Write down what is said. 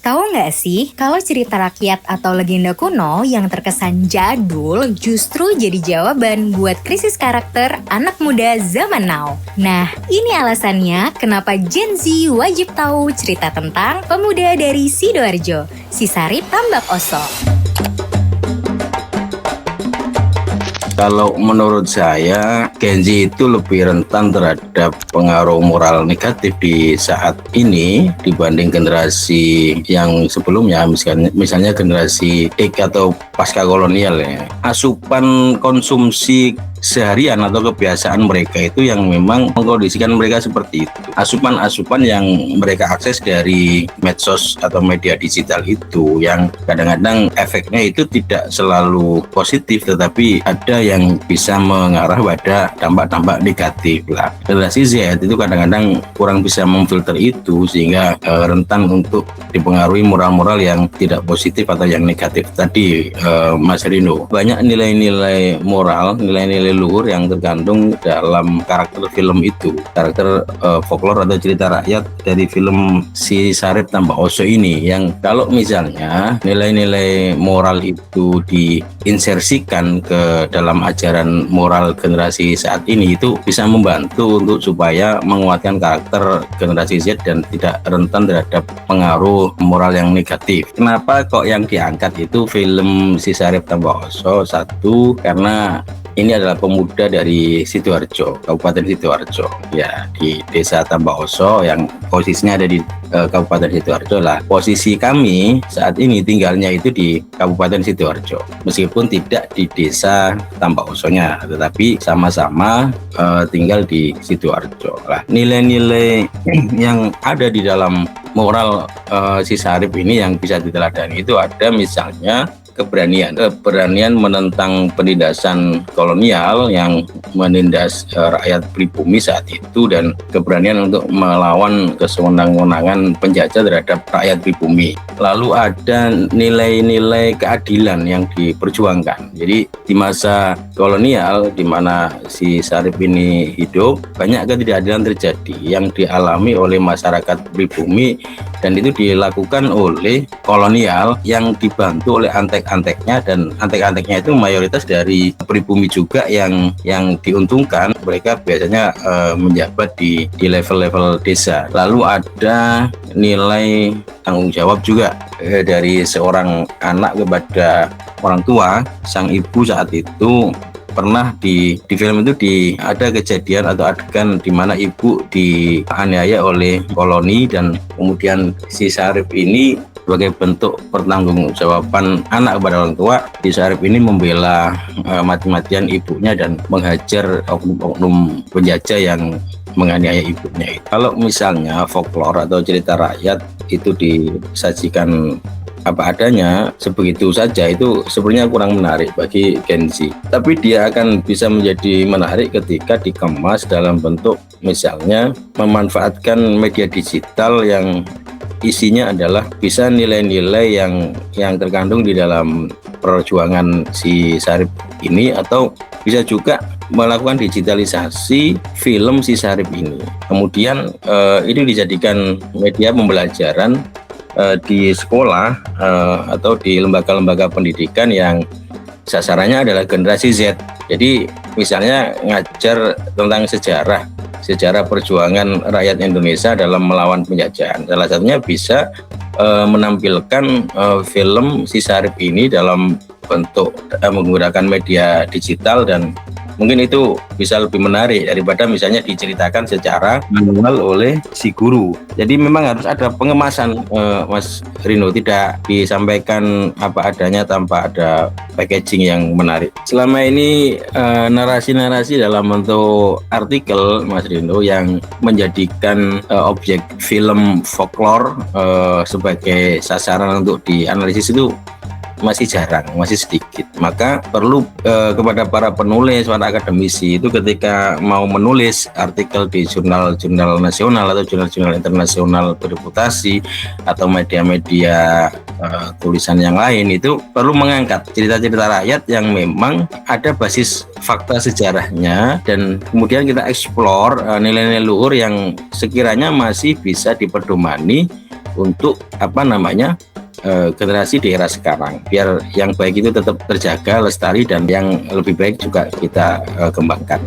Tahu nggak sih, kalau cerita rakyat atau legenda kuno yang terkesan jadul justru jadi jawaban buat krisis karakter anak muda zaman now. Nah, ini alasannya kenapa Gen Z wajib tahu cerita tentang pemuda dari Sidoarjo, si Sarip Tambak Oso. Kalau menurut saya, Gen Z itu lebih rentan terhadap pengaruh moral negatif di saat ini dibanding generasi yang sebelumnya, misalnya generasi X atau pasca kolonial ya. Asupan konsumsi seharian atau kebiasaan mereka itu yang memang mengkondisikan mereka seperti itu. Asupan-asupan yang mereka akses dari medsos atau media digital itu yang kadang-kadang efeknya itu tidak selalu positif, tetapi ada yang bisa mengarah pada dampak-dampak negatif lah. Generasi Z itu kadang-kadang kurang bisa memfilter itu sehingga rentan untuk dipengaruhi moral-moral yang tidak positif atau yang negatif tadi, Mas Rino. Banyak nilai-nilai moral, nilai-nilai luhur yang terkandung dalam karakter film itu, karakter folklore atau cerita rakyat dari film Si Sarip Tambak Oso ini, yang kalau misalnya nilai-nilai moral itu diinsersikan ke dalam ajaran moral generasi saat ini, itu bisa membantu untuk supaya menguatkan karakter generasi Z dan tidak rentan terhadap pengaruh moral yang negatif. Kenapa kok yang diangkat itu film Si Sarip Tambak Oso? Satu, karena ini adalah pemuda dari Sidoarjo, Kabupaten Sidoarjo, ya, di Desa Tambak Oso yang posisinya ada di Kabupaten Sidoarjo lah. Posisi kami saat ini tinggalnya itu di Kabupaten Sidoarjo, meskipun tidak di Desa Tambak Osonya, tetapi sama-sama tinggal di Sidoarjo lah. Nilai-nilai yang ada di dalam moral Si Sarip ini yang bisa diteladani itu ada misalnya keberanian menentang penindasan kolonial yang menindas rakyat pribumi saat itu, dan keberanian untuk melawan kesewenang-wenangan penjajah terhadap rakyat pribumi. Lalu ada nilai-nilai keadilan yang diperjuangkan. Jadi di masa kolonial di mana si Sarip ini hidup, banyak ketidakadilan terjadi yang dialami oleh masyarakat pribumi, dan itu dilakukan oleh kolonial yang dibantu oleh antek-anteknya, dan antek-anteknya itu mayoritas dari pribumi juga yang diuntungkan. Mereka biasanya menjabat di level-level desa. Lalu ada nilai tanggung jawab juga dari seorang anak kepada orang tua. Sang ibu saat itu pernah di film itu ada kejadian atau adegan di mana ibu dianiaya oleh koloni, dan kemudian si Sarip ini sebagai bentuk pertanggungjawaban anak kepada orang tua, si Sarip ini membela mati-matian ibunya dan menghajar oknum-oknum penjajah yang menganiaya ibunya. Kalau misalnya folklore atau cerita rakyat itu disajikan apa adanya sebegitu saja, itu sebenarnya kurang menarik bagi Gen Z. Tapi dia akan bisa menjadi menarik ketika dikemas dalam bentuk misalnya memanfaatkan media digital yang isinya adalah bisa nilai-nilai yang terkandung di dalam perjuangan si Sarip ini, atau bisa juga melakukan digitalisasi film Si Sarip ini. Kemudian ini dijadikan media pembelajaran di sekolah atau di lembaga-lembaga pendidikan yang sasarannya adalah generasi Z. Jadi misalnya ngajar tentang sejarah perjuangan rakyat Indonesia dalam melawan penjajahan. Salah satunya bisa menampilkan film Si Sarip ini dalam bentuk menggunakan media digital, dan mungkin itu bisa lebih menarik daripada misalnya diceritakan secara manual oleh si guru. Jadi memang harus ada pengemasan, Mas Rino, tidak disampaikan apa adanya tanpa ada packaging yang menarik. Selama ini narasi-narasi dalam bentuk artikel, Mas Rino, yang menjadikan objek film folklore sebagai sasaran untuk dianalisis itu masih jarang, masih sedikit. Maka perlu kepada para penulis, para akademisi itu ketika mau menulis artikel di jurnal-jurnal nasional atau jurnal-jurnal internasional bereputasi atau media-media tulisan yang lain, itu perlu mengangkat cerita-cerita rakyat yang memang ada basis fakta sejarahnya, dan kemudian kita eksplor nilai-nilai luhur yang sekiranya masih bisa dipedomani untuk generasi di era sekarang, biar yang baik itu tetap terjaga, lestari, dan yang lebih baik juga kita kembangkan.